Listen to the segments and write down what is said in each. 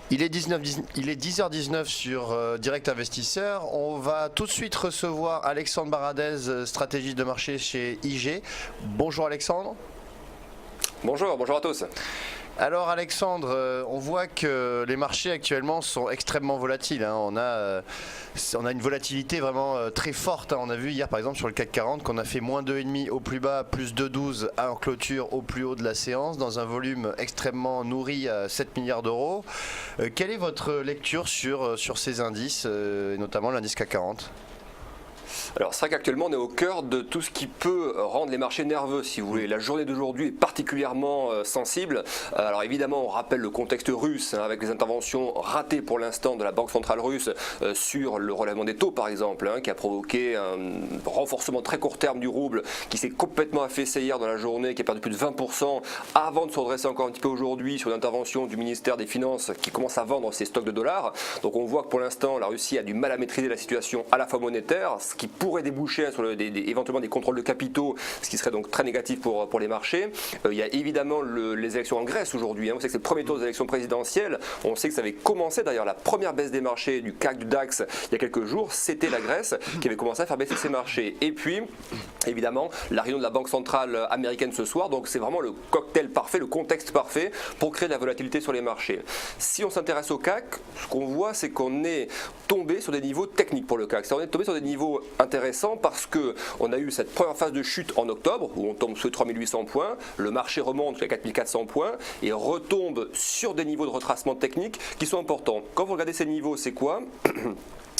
Il est 10h19 sur Direct Investisseur. On va tout de suite recevoir Alexandre Baradez, stratégiste de marché chez IG. Bonjour Alexandre. Bonjour à tous. Alors Alexandre, on voit que les marchés actuellement sont extrêmement volatiles. On a une volatilité vraiment très forte. On a vu hier par exemple sur le CAC 40 qu'on a fait moins 2,5 au plus bas, plus 2,12 en clôture au plus haut de la séance, dans un volume extrêmement nourri à 7 milliards d'euros. Quelle est votre lecture sur ces indices, et notamment l'indice CAC 40 ? Alors c'est vrai qu'actuellement on est au cœur de tout ce qui peut rendre les marchés nerveux, si vous voulez. La journée d'aujourd'hui est particulièrement sensible. Alors évidemment on rappelle le contexte russe, avec les interventions ratées pour l'instant de la Banque centrale russe sur le relèvement des taux par exemple, qui a provoqué un renforcement très court terme du rouble, qui s'est complètement affaissé hier dans la journée, qui a perdu plus de 20% avant de se redresser encore un petit peu aujourd'hui sur l'intervention du ministère des Finances qui commence à vendre ses stocks de dollars. Donc on voit que pour l'instant la Russie a du mal à maîtriser la situation à la fois monétaire, ce qui pourrait déboucher sur éventuellement des contrôles de capitaux, ce qui serait donc très négatif pour les marchés. Il y a évidemment les élections en Grèce aujourd'hui. On sait que c'est le premier tour des élections présidentielles. On sait que ça avait commencé d'ailleurs la première baisse des marchés du CAC, du DAX il y a quelques jours. C'était la Grèce qui avait commencé à faire baisser ses marchés. Et puis évidemment la réunion de la Banque centrale américaine ce soir. Donc c'est vraiment le cocktail parfait, le contexte parfait pour créer de la volatilité sur les marchés. Si on s'intéresse au CAC, ce qu'on voit c'est qu'on est tombé sur des niveaux techniques pour le CAC. On est tombé sur des niveaux intéressant parce qu'on a eu cette première phase de chute en octobre où on tombe sous les 3800 points, le marché remonte jusqu'à 4400 points et retombe sur des niveaux de retracement technique qui sont importants. Quand vous regardez ces niveaux, c'est quoi ?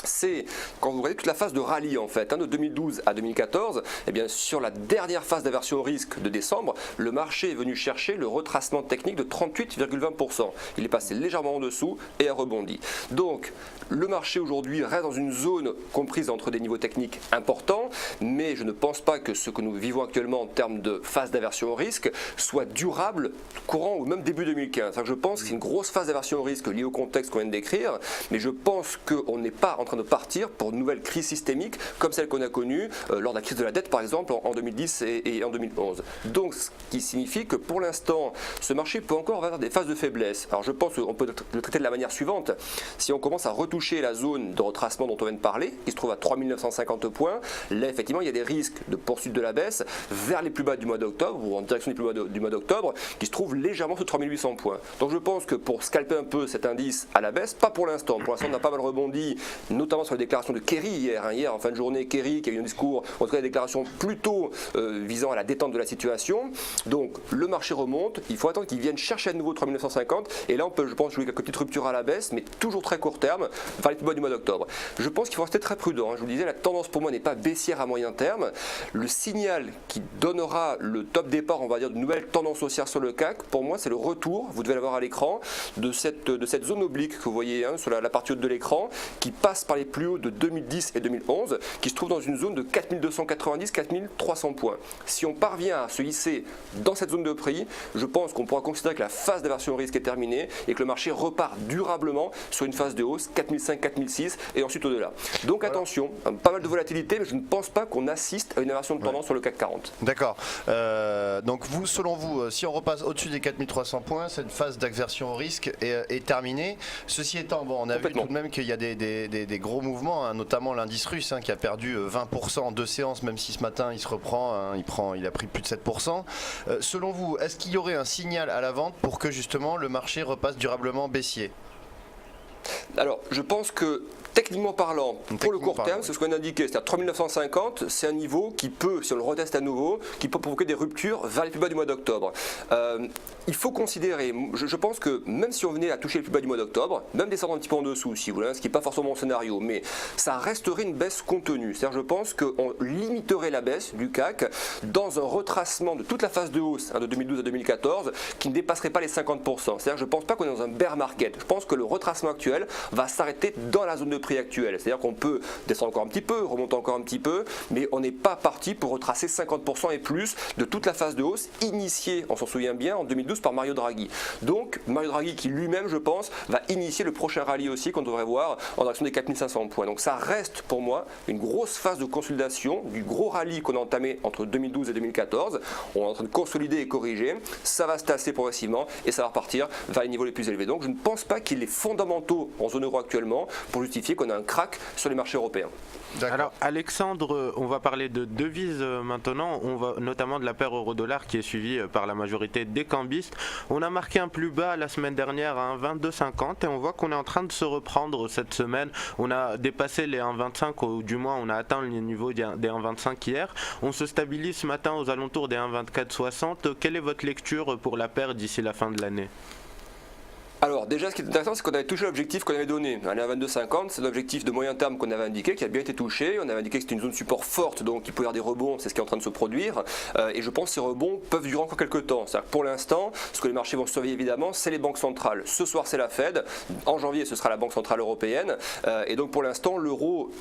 C'est quand vous regardez toute la phase de rallye en fait, de 2012 à 2014, et bien sur la dernière phase d'aversion au risque de décembre, le marché est venu chercher le retracement technique de 38,20%. Il est passé légèrement en dessous et a rebondi. Donc le marché aujourd'hui reste dans une zone comprise entre des niveaux techniques importants, mais je ne pense pas que ce que nous vivons actuellement en termes de phase d'aversion au risque soit durable courant ou même début 2015. Je pense que c'est une grosse phase d'aversion au risque liée au contexte qu'on vient de décrire, mais je pense qu'on n'est pas en train de partir pour une nouvelle crise systémique comme celle qu'on a connue lors de la crise de la dette par exemple en 2010 et en 2011. Donc ce qui signifie que pour l'instant ce marché peut encore avoir des phases de faiblesse. Alors je pense qu'on peut le traiter de la manière suivante. Si on commence à retoucher la zone de retracement dont on vient de parler, qui se trouve à 3950 points, là effectivement il y a des risques de poursuite de la baisse vers les plus bas du mois d'octobre ou en direction des plus bas du mois d'octobre qui se trouvent légèrement sous 3800 points. Donc je pense que pour scalper un peu cet indice à la baisse, pas pour l'instant. Pour l'instant on a pas mal rebondi, notamment sur la déclaration de Kerry hier. Hier en fin de journée, Kerry qui a eu un discours, en tout cas une déclaration plutôt visant à la détente de la situation. Donc le marché remonte, il faut attendre qu'il vienne chercher à nouveau 3950 et là on peut je pense jouer quelques petites ruptures à la baisse mais toujours très court terme vers les plus bas du mois d'octobre. Je pense qu'il faut rester très prudent. Je vous le disais, la tendance pour moi n'est pas baissière à moyen terme. Le signal qui donnera le top départ, on va dire, de nouvelles tendances haussières sur le CAC, pour moi c'est le retour, vous devez l'avoir à l'écran, de cette zone oblique que vous voyez sur la partie haute de l'écran qui passe par les plus hauts de 2010 et 2011 qui se trouve dans une zone de 4290-4300 points. Si on parvient à se hisser dans cette zone de prix, je pense qu'on pourra considérer que la phase d'aversion au risque est terminée et que le marché repart durablement sur une phase de hausse 4005-4006 et ensuite au-delà. Donc attention, pas mal de volatilité, mais je ne pense pas qu'on assiste à une inversion de tendance sur le CAC 40. D'accord. Donc vous, selon vous, si on repasse au-dessus des 4300 points, cette phase d'aversion au risque est terminée. Ceci étant, bon, on a vu tout de même qu'il y a des gros mouvements, notamment l'indice russe qui a perdu 20% en 2 séances, même si ce matin il se reprend, il a pris plus de 7%. Selon vous, est-ce qu'il y aurait un signal à la vente pour que justement le marché repasse durablement baissier ? Alors, je pense que techniquement parlant, pour le court terme, c'est ce qu'on a indiqué, c'est-à-dire 3950, c'est un niveau qui peut, si on le reteste à nouveau, qui peut provoquer des ruptures vers les plus bas du mois d'octobre. Il faut considérer, je pense que même si on venait à toucher les plus bas du mois d'octobre, même descendre un petit peu en dessous, si vous voulez, ce qui n'est pas forcément mon scénario, mais ça resterait une baisse contenue. C'est-à-dire, je pense qu'on limiterait la baisse du CAC dans un retracement de toute la phase de hausse de 2012 à 2014 qui ne dépasserait pas les 50%. C'est-à-dire, je ne pense pas qu'on est dans un bear market. Je pense que le retracement actuel va s'arrêter dans la zone de prix prix actuel. C'est-à-dire qu'on peut descendre encore un petit peu, remonter encore un petit peu, mais on n'est pas parti pour retracer 50% et plus de toute la phase de hausse initiée, on s'en souvient bien, en 2012 par Mario Draghi. Donc Mario Draghi qui lui-même, je pense, va initier le prochain rallye aussi qu'on devrait voir en direction des 4500 points. Donc ça reste pour moi une grosse phase de consolidation du gros rallye qu'on a entamé entre 2012 et 2014. On est en train de consolider et corriger, ça va se tasser progressivement et ça va repartir vers les niveaux les plus élevés. Donc je ne pense pas qu'il est fondamentaux en zone euro actuellement pour justifier qu'on a un crack sur les marchés européens. Alors Alexandre, on va parler de devises maintenant, on va notamment de la paire euro-dollar qui est suivie par la majorité des cambistes. On a marqué un plus bas la semaine dernière à 1,2250 et on voit qu'on est en train de se reprendre cette semaine. On a dépassé les 1,25 ou du moins on a atteint le niveau des 1,25 hier. On se stabilise ce matin aux alentours des 1,2460. Quelle est votre lecture pour la paire d'ici la fin de l'année ? Alors déjà ce qui est intéressant c'est qu'on avait touché l'objectif qu'on avait donné, aller à 22,50, c'est l'objectif de moyen terme qu'on avait indiqué, qui a bien été touché, on avait indiqué que c'était une zone support forte donc il pouvait y avoir des rebonds, c'est ce qui est en train de se produire et je pense que ces rebonds peuvent durer encore quelques temps, c'est-à-dire que pour l'instant ce que les marchés vont surveiller évidemment c'est les banques centrales, ce soir c'est la Fed, en janvier ce sera la Banque Centrale Européenne et donc pour l'instant l'euro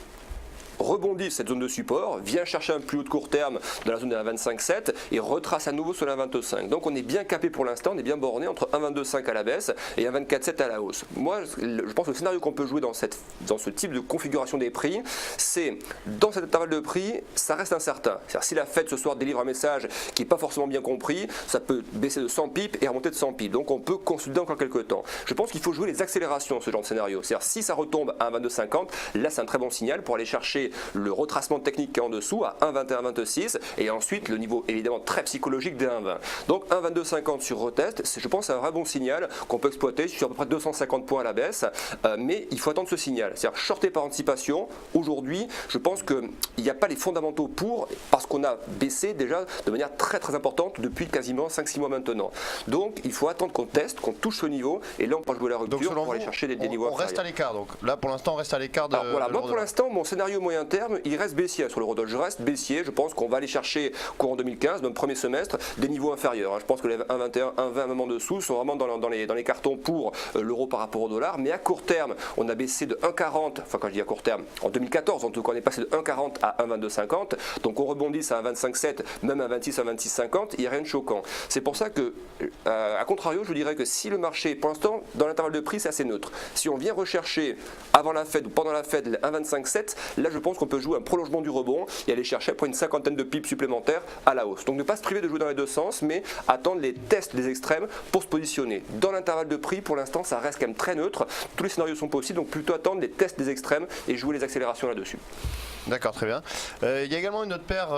rebondit cette zone de support, vient chercher un plus haut de court terme dans la zone de 1,25,7 et retrace à nouveau sur la 1,25. Donc on est bien capé pour l'instant, on est bien borné entre 1,22,5 à la baisse et 1,24,7 à la hausse. Moi je pense que le scénario qu'on peut jouer dans ce type de configuration des prix, c'est dans cet intervalle de prix, ça reste incertain. C'est-à-dire si la Fed ce soir délivre un message qui n'est pas forcément bien compris, ça peut baisser de 100 pips et remonter de 100 pips. Donc on peut consolider encore quelques temps. Je pense qu'il faut jouer les accélérations ce genre de scénario. C'est-à-dire si ça retombe à 1,22,50, là c'est un très bon signal pour aller chercher le retracement technique qui est en dessous à 1,21,26 et ensuite le niveau évidemment très psychologique des 1,20. Donc 1,22,50 sur retest, je pense c'est un vrai bon signal qu'on peut exploiter sur à peu près 250 points à la baisse, mais il faut attendre ce signal. C'est-à-dire shorter par anticipation, aujourd'hui je pense qu'il n'y a pas les fondamentaux pour, parce qu'on a baissé déjà de manière très très importante depuis quasiment 5-6 mois maintenant. Donc il faut attendre qu'on teste, qu'on touche ce niveau et là on peut jouer la rupture pour aller chercher des niveaux inférieurs. On reste à l'écart donc, là pour l'instant on reste à l'écart de... Alors, voilà, moi pour l'instant mon scénario moyen terme il reste baissier sur l'eurodoll, je reste baissier, je pense qu'on va aller chercher courant 2015, dans le premier semestre, des niveaux inférieurs. Je pense que les 1,21, 1,20 un moment dessous sont vraiment dans les cartons pour l'euro par rapport au dollar, mais à court terme, on a baissé de 1,40, enfin quand je dis à court terme, en 2014 en tout cas on est passé de 1,40 à 1,22,50, donc on rebondisse à 1,25,7, même à 1,26, 1,26,50, il n'y a rien de choquant. C'est pour ça que, à contrario, je vous dirais que si le marché, pour l'instant, dans l'intervalle de prix, c'est assez neutre. Si on vient rechercher avant la Fed ou pendant la Fed 1,25,7, là je pense qu'on peut jouer un prolongement du rebond et aller chercher après une cinquantaine de pips supplémentaires à la hausse. Donc ne pas se priver de jouer dans les deux sens, mais attendre les tests des extrêmes pour se positionner. Dans l'intervalle de prix, pour l'instant, ça reste quand même très neutre. Tous les scénarios sont possibles, donc plutôt attendre les tests des extrêmes et jouer les accélérations là-dessus. D'accord, très bien. Il y a également une autre paire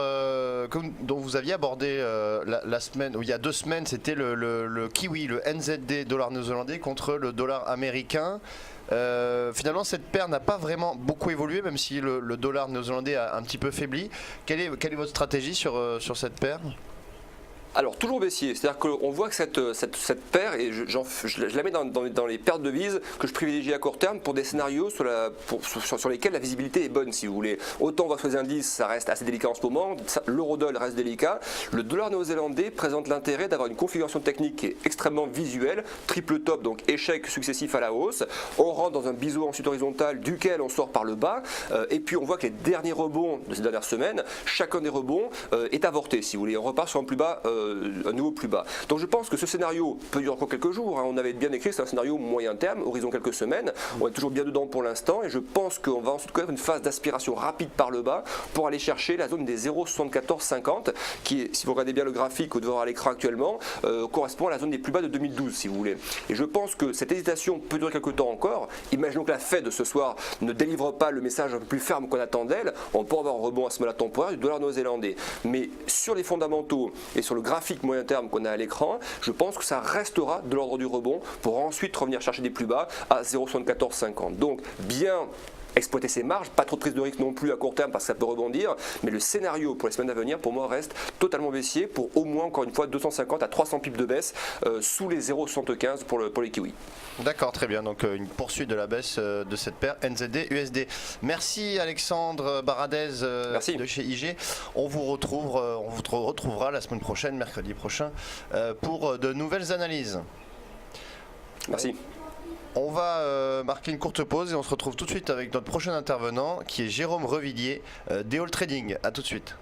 dont vous aviez abordé la semaine, ou il y a 2 semaines, c'était le kiwi, le NZD, dollar néo-zélandais contre le dollar américain. Finalement cette paire n'a pas vraiment beaucoup évolué même si le dollar néo-zélandais a un petit peu faibli. Quelle est votre stratégie sur cette paire ? Alors toujours baissier, c'est-à-dire qu'on voit que cette paire, et je la mets dans les paires de devises que je privilégie à court terme pour des scénarios sur lesquels la visibilité est bonne si vous voulez. Autant on voit sur les indices, ça reste assez délicat en ce moment, l'eurodoll reste délicat, le dollar néo-zélandais présente l'intérêt d'avoir une configuration technique qui est extrêmement visuelle, triple top, donc échec successif à la hausse, on rentre dans un biseau ensuite horizontal duquel on sort par le bas, et puis on voit que les derniers rebonds de ces dernières semaines, chacun des rebonds est avorté si vous voulez, on repart sur un plus bas, un niveau plus bas. Donc je pense que ce scénario peut durer encore quelques jours, hein. On avait bien écrit, c'est un scénario moyen terme, horizon quelques semaines, on est toujours bien dedans pour l'instant et je pense qu'on va ensuite connaître une phase d'aspiration rapide par le bas pour aller chercher la zone des 0,7450 qui est, si vous regardez bien le graphique au devant à l'écran actuellement, correspond à la zone des plus bas de 2012 si vous voulez. Et je pense que cette hésitation peut durer quelques temps encore. Imaginons que la Fed ce soir ne délivre pas le message un peu plus ferme qu'on attend d'elle, on peut avoir un rebond à ce moment-là temporaire du dollar néo-zélandais. Mais sur les fondamentaux et sur le graphique moyen terme qu'on a à l'écran, je pense que ça restera de l'ordre du rebond pour ensuite revenir chercher des plus bas à 0,7450. Donc bien exploiter ses marges, pas trop de prise de risque non plus à court terme parce que ça peut rebondir, mais le scénario pour les semaines à venir pour moi reste totalement baissier pour au moins encore une fois 250 à 300 pips de baisse sous les 0,75 pour les kiwis. D'accord, très bien, donc une poursuite de la baisse de cette paire NZD USD. Merci Alexandre Baradez de chez IG. On vous retrouvera la semaine prochaine, mercredi prochain, pour de nouvelles analyses. Merci. On va marquer une courte pause et on se retrouve tout de suite avec notre prochain intervenant qui est Jérôme Revillier d'Eol Trading. A tout de suite.